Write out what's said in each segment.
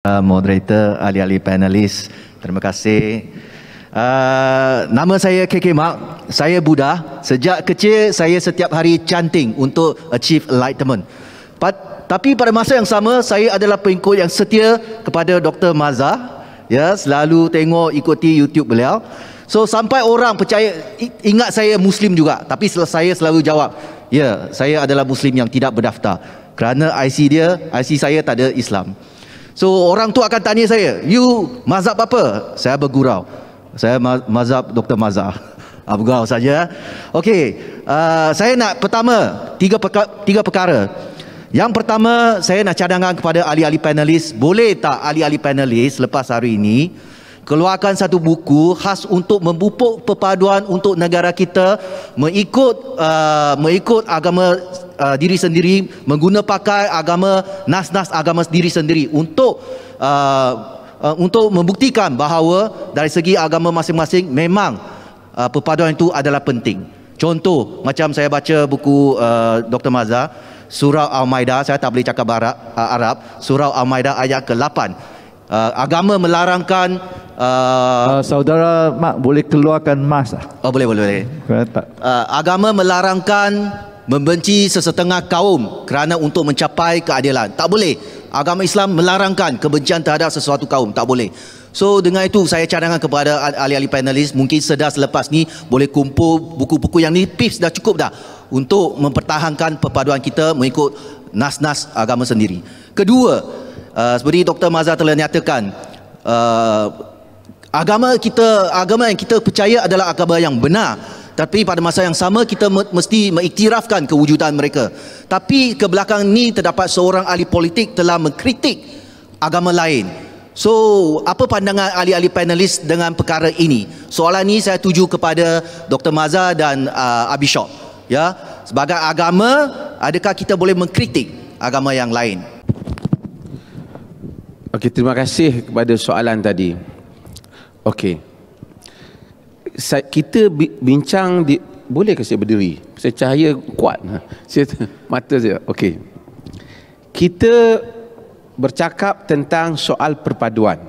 Moderator, ahli-ahli panelis, terima kasih. Nama saya KK Mark, saya Buddha. Sejak kecil saya setiap hari chanting untuk achieve enlightenment. Tapi pada masa yang sama saya adalah pengikut yang setia kepada Dr. Mazhar. Ya, selalu tengok ikuti YouTube beliau. So sampai orang percaya ingat saya Muslim juga, tapi saya selalu jawab, ya, saya adalah Muslim yang tidak berdaftar. Kerana IC saya tak ada Islam. So orang tu akan tanya saya, you mazhab apa? Saya bergurau. Saya mazhab Dr. Mazhar. Bergurau saja. Okey, saya nak pertama tiga perkara. Yang pertama, saya nak cadangkan kepada ahli-ahli panelis, boleh tak ahli-ahli panelis lepas hari ini keluarkan satu buku khas untuk memupuk perpaduan untuk negara kita, mengikut agama diri sendiri, mengguna pakai agama nas-nas agama diri sendiri untuk membuktikan bahawa dari segi agama masing-masing memang perpaduan itu adalah penting. Contoh, macam saya baca buku Dr. Mazhar, Surah Al-Maidah, saya tak boleh cakap Arab, Surah Al-Maidah ayat ke-8. Agama melarangkan saudara Mak boleh keluarkan mas. Oh, boleh. Agama melarangkan membenci sesetengah kaum kerana untuk mencapai keadilan. Tak boleh. Agama Islam melarangkan kebencian terhadap sesuatu kaum. Tak boleh. So dengan itu saya cadangkan kepada ahli-ahli panelis, mungkin sedar selepas ni boleh kumpul buku-buku yang ni, pips dah cukup dah untuk mempertahankan perpaduan kita mengikut nas-nas agama sendiri. Kedua, seperti Dr. Mazhar telah nyatakan, agama yang kita percaya adalah agama yang benar, tapi pada masa yang sama kita mesti mengiktirafkan kewujudan mereka. Tapi kebelakangan ni terdapat seorang ahli politik telah mengkritik agama lain. So, apa pandangan ahli-ahli panelis dengan perkara ini? Soalan ini saya tuju kepada Dr. Mazhar dan Abi Shok. Ya, sebagai agama, adakah kita boleh mengkritik agama yang lain? Okey, terima kasih kepada soalan tadi. Okey, kita bincang di, boleh ke saya berdiri? Saya cahaya kuat. Mata saya. Okey, kita bercakap tentang soal perpaduan.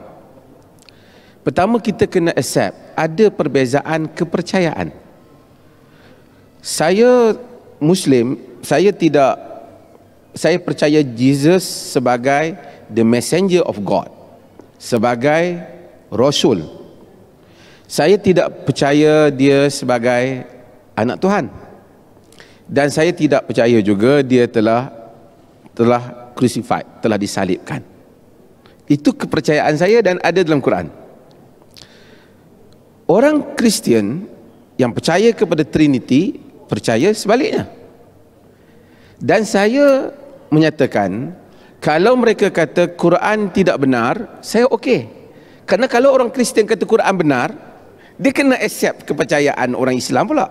Pertama, kita kena accept ada perbezaan kepercayaan. Saya Muslim, saya percaya Jesus sebagai the messenger of God, sebagai Rasul. Saya tidak percaya dia sebagai anak Tuhan, dan saya tidak percaya juga dia telah crucified, telah disalibkan. Itu kepercayaan saya dan ada dalam Quran. Orang Kristian yang percaya kepada Trinity percaya sebaliknya. Dan saya menyatakan, kalau mereka kata Quran tidak benar, saya okey. Kerana kalau orang Kristian kata Quran benar, dia kena accept kepercayaan orang Islam pula.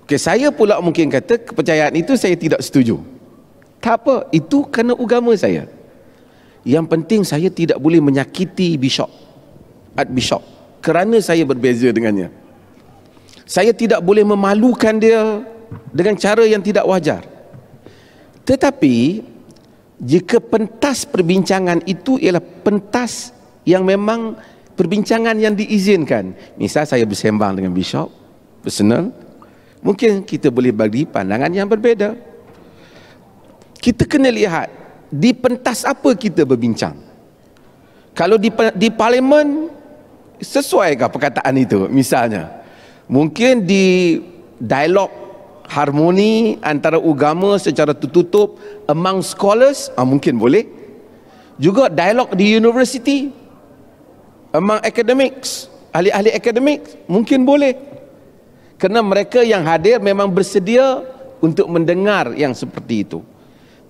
Okey, saya pula mungkin kata kepercayaan itu saya tidak setuju. Tak apa, itu kerana agama saya. Yang penting saya tidak boleh menyakiti Archbishop kerana saya berbeza dengannya. Saya tidak boleh memalukan dia dengan cara yang tidak wajar. Tetapi jika pentas perbincangan itu ialah pentas yang memang perbincangan yang diizinkan, misal saya bersembang dengan Bishop personal, mungkin kita boleh bagi pandangan yang berbeza. Kita kena lihat di pentas apa kita berbincang. Kalau di parlimen, sesuaikah perkataan itu? Misalnya, mungkin di dialog harmoni antara agama secara tertutup among scholars, mungkin boleh. Juga dialog di university among academics, ahli-ahli akademik, mungkin boleh. Kerana mereka yang hadir memang bersedia untuk mendengar yang seperti itu.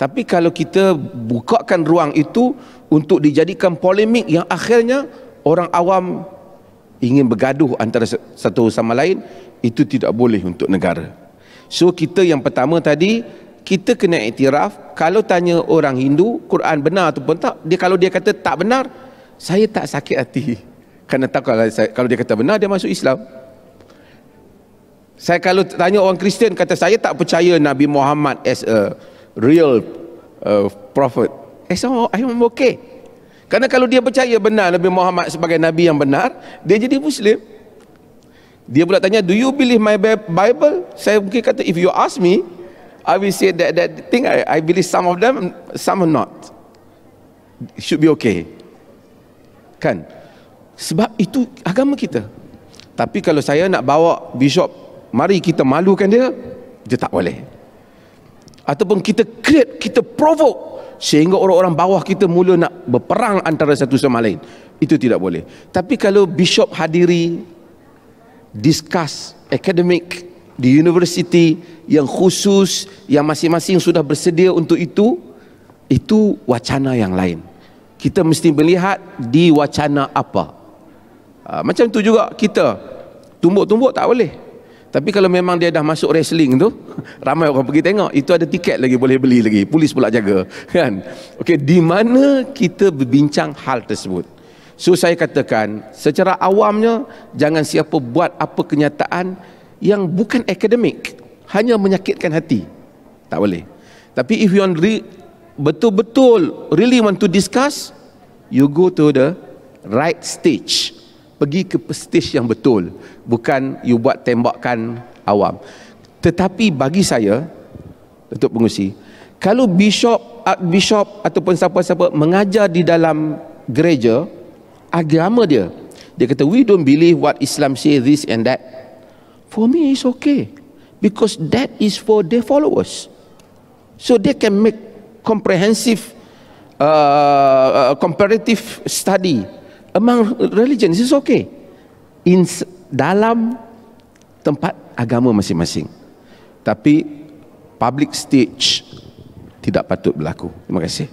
Tapi kalau kita bukakan ruang itu untuk dijadikan polemik yang akhirnya orang awam ingin bergaduh antara satu sama lain, itu tidak boleh untuk negara. So kita yang pertama tadi, kita kena iktiraf. Kalau tanya orang Hindu, Quran benar ataupun tak, kalau dia kata tak benar, saya tak sakit hati. Kerana tak, kalau dia kata benar, dia masuk Islam. Saya kalau tanya orang Kristian, kata saya tak percaya Nabi Muhammad as a real prophet, I'm okay. Karena kalau dia percaya benar Nabi Muhammad sebagai Nabi yang benar, dia jadi Muslim. Dia pula tanya, do you believe my Bible? Saya mungkin kata, if you ask me, I will say that thing, I believe some of them, some are not. It should be okay. Kan? Sebab itu agama kita. Tapi kalau saya nak bawa bishop, mari kita malukan dia tak boleh. Ataupun kita create, kita provoke, sehingga orang-orang bawah kita mula nak berperang antara satu sama lain. Itu tidak boleh. Tapi kalau bishop hadiri, discuss akademik di universiti yang khusus, yang masing-masing sudah bersedia untuk itu wacana yang lain. Kita mesti melihat di wacana apa. Macam tu juga kita, tumbuk-tumbuk tak boleh. Tapi kalau memang dia dah masuk wrestling tu, ramai orang pergi tengok, itu ada tiket lagi boleh beli lagi, polis pula jaga, kan? Okey, di mana kita berbincang hal tersebut. So saya katakan secara awamnya, jangan siapa buat apa kenyataan yang bukan akademik, hanya menyakitkan hati. Tak boleh. Tapi if you want betul-betul really want to discuss, you go to the right stage. Pergi ke stage yang betul, bukan you buat tembakan awam. Tetapi bagi saya, Datuk Pengerusi, kalau bishop ataupun siapa-siapa mengajar di dalam gereja agama dia kata we don't believe what Islam say this and that, for me it's okay, because that is for their followers, so they can make comprehensive comparative study among religion. Is okay in dalam tempat agama masing-masing. Tapi public stage tidak patut berlaku. Terima kasih.